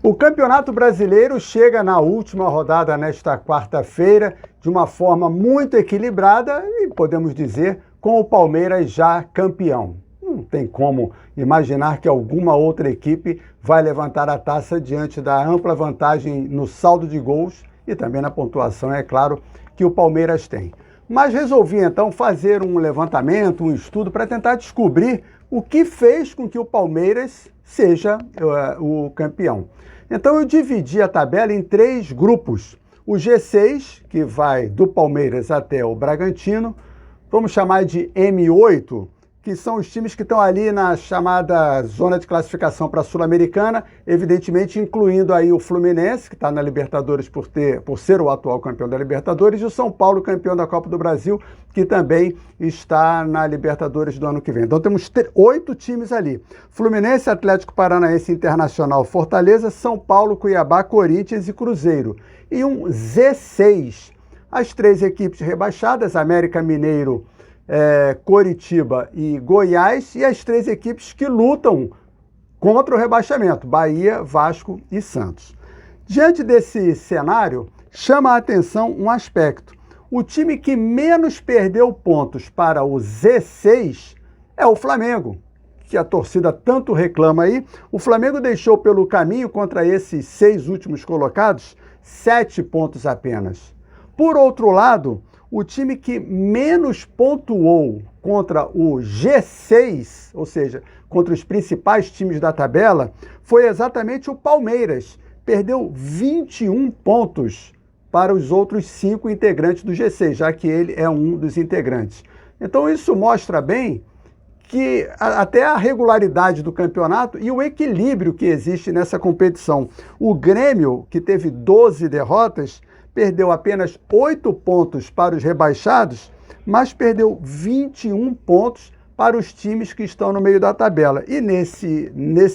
O Campeonato Brasileiro chega na última rodada nesta quarta-feira de uma forma muito equilibrada e, podemos dizer, com o Palmeiras já campeão. Não tem como imaginar que alguma outra equipe vai levantar a taça diante da ampla vantagem no saldo de gols e também na pontuação, é claro, que o Palmeiras tem. Mas resolvi então fazer um levantamento, um estudo para tentar descobrir o que fez com que o Palmeiras seja o campeão. Então eu dividi a tabela em 3 grupos. O G6, que vai do Palmeiras até o Bragantino, vamos chamar de M8, que são os times que estão ali na chamada zona de classificação para a Sul-Americana, evidentemente incluindo aí o Fluminense, que está na Libertadores por ser o atual campeão da Libertadores, e o São Paulo, campeão da Copa do Brasil, que também está na Libertadores do ano que vem. Então temos 8 times ali: Fluminense, Atlético Paranaense, Internacional, Fortaleza, São Paulo, Cuiabá, Corinthians e Cruzeiro. E um Z6, as 3 equipes rebaixadas, América Mineiro, Coritiba e Goiás, e as 3 equipes que lutam contra o rebaixamento, Bahia, Vasco e Santos. Diante desse cenário, chama a atenção um aspecto. O time que menos perdeu pontos para o Z6 é o Flamengo, que a torcida tanto reclama aí. O Flamengo deixou pelo caminho contra esses 6 últimos colocados 7 pontos apenas. Por outro lado, o time que menos pontuou contra o G6, ou seja, contra os principais times da tabela, foi exatamente o Palmeiras. Perdeu 21 pontos para os outros 5 integrantes do G6, já que ele é um dos integrantes. Então isso mostra bem que até a regularidade do campeonato e o equilíbrio que existe nessa competição. O Grêmio, que teve 12 derrotas, perdeu apenas 8 pontos para os rebaixados, mas perdeu 21 pontos para os times que estão no meio da tabela. E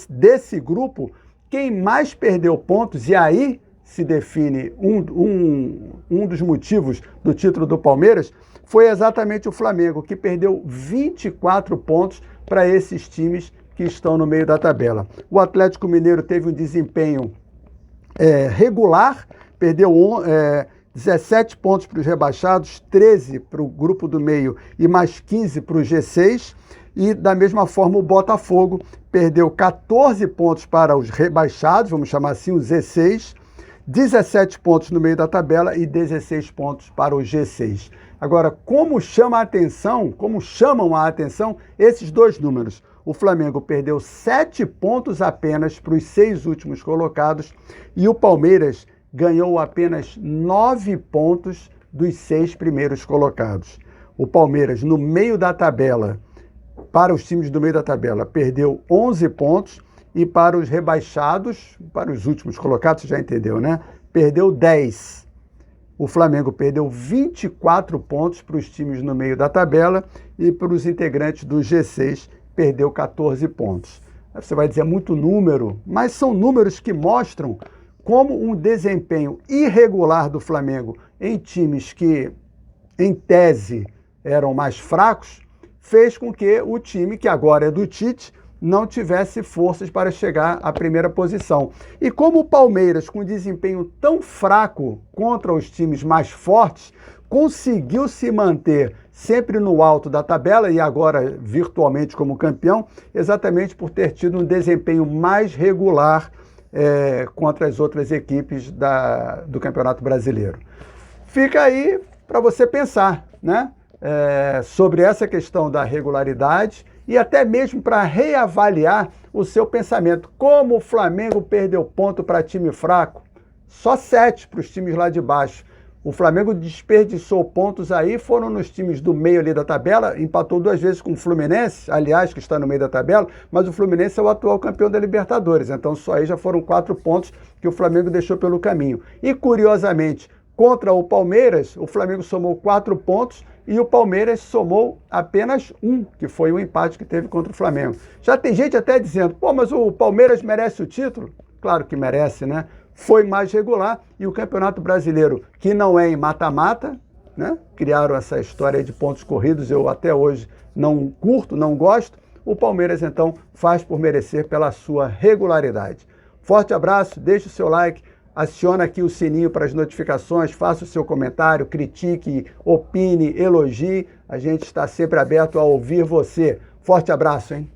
desse grupo, quem mais perdeu pontos, e aí se define um dos motivos do título do Palmeiras, foi exatamente o Flamengo, que perdeu 24 pontos para esses times que estão no meio da tabela. O Atlético Mineiro teve um desempenho regular, perdeu 17 pontos para os rebaixados, 13 para o grupo do meio e mais 15 para o G6. E da mesma forma o Botafogo perdeu 14 pontos para os rebaixados, vamos chamar assim, o Z6, 17 pontos no meio da tabela e 16 pontos para o G6. Agora, como chamam a atenção esses 2 números? O Flamengo perdeu 7 pontos apenas para os 6 últimos colocados e o Palmeiras ganhou apenas 9 pontos dos 6 primeiros colocados. O Palmeiras, no meio da tabela, para os times do meio da tabela, perdeu 11 pontos e para os rebaixados, para os últimos colocados, você já entendeu, né? Perdeu 10. O Flamengo perdeu 24 pontos para os times no meio da tabela e para os integrantes do G6 perdeu 14 pontos. Você vai dizer muito número, mas são números que mostram como um desempenho irregular do Flamengo em times que, em tese, eram mais fracos, fez com que o time, que agora é do Tite, não tivesse forças para chegar à primeira posição. E como o Palmeiras, com desempenho tão fraco contra os times mais fortes, conseguiu se manter sempre no alto da tabela e agora virtualmente como campeão, exatamente por ter tido um desempenho mais regular contra as outras equipes do Campeonato Brasileiro. Fica aí para você pensar, né? Sobre essa questão da regularidade e até mesmo para reavaliar o seu pensamento. Como o Flamengo perdeu ponto para time fraco? Só 7 para os times lá de baixo. O Flamengo desperdiçou pontos aí, foram nos times do meio ali da tabela, empatou 2 vezes com o Fluminense, aliás, que está no meio da tabela, mas o Fluminense é o atual campeão da Libertadores, então só aí já foram 4 pontos que o Flamengo deixou pelo caminho. E curiosamente, contra o Palmeiras, o Flamengo somou 4 pontos e o Palmeiras somou apenas 1, que foi o empate que teve contra o Flamengo. Já tem gente até dizendo, mas o Palmeiras merece o título? Claro que merece, né? Foi mais regular e o Campeonato Brasileiro, que não é em mata-mata, né? Criaram essa história de pontos corridos, eu até hoje não curto, não gosto. O Palmeiras, então, faz por merecer pela sua regularidade. Forte abraço, deixe o seu like, aciona aqui o sininho para as notificações, faça o seu comentário, critique, opine, elogie. A gente está sempre aberto a ouvir você. Forte abraço, hein?